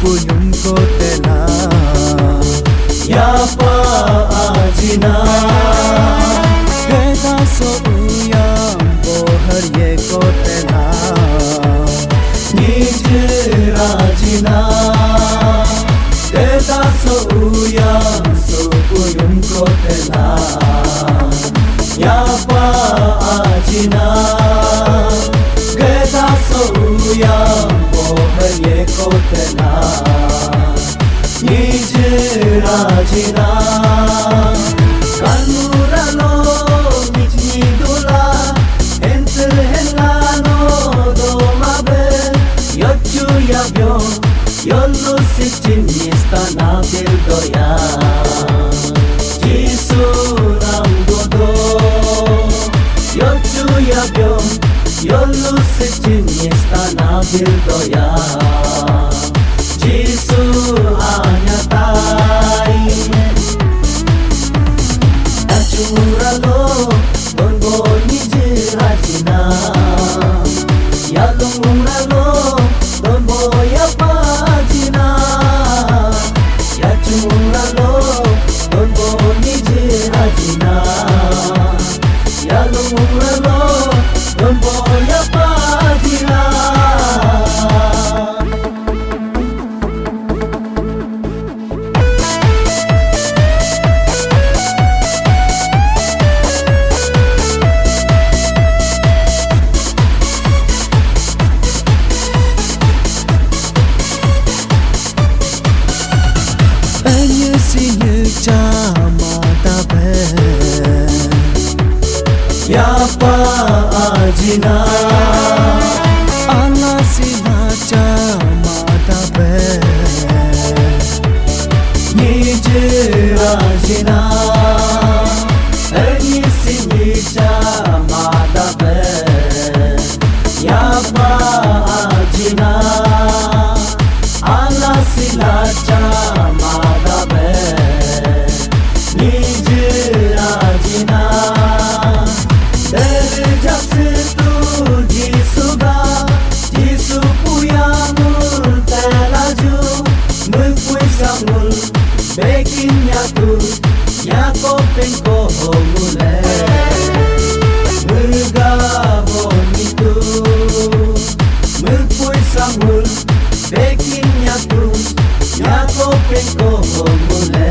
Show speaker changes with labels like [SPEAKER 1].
[SPEAKER 1] puyum ko tela
[SPEAKER 2] ya pa ajina
[SPEAKER 1] Keda so uyam bohar ye ko tela
[SPEAKER 2] nij rajina keda so uyam so puyum ko tela ya pa ajina keda so uyam bohar ye ko tela nij rajina kanuralo nijni dula enter helano do mabe yochu yabyo yollu sichinis na doya jisu ramgodo yochu yabyo yollu sichinis na doya jisu anyatai Achuralo don boni jirajina Yalunguralo don boya pajina Yachuralo don boni jirajina Yalunguralo don boya pajina
[SPEAKER 1] Sinye chama da be
[SPEAKER 2] ya pa ajina
[SPEAKER 1] Ala sina chama da be
[SPEAKER 2] nij rajina ani sinye chama da be ya pa ajina ala sila chama da be nij rajina der japse tu jisuga jisu puyamul telaju mupui samul bekin nyatu nyako pengko mule murga bonitu mupui samul bekin nyatu nyako pengko mule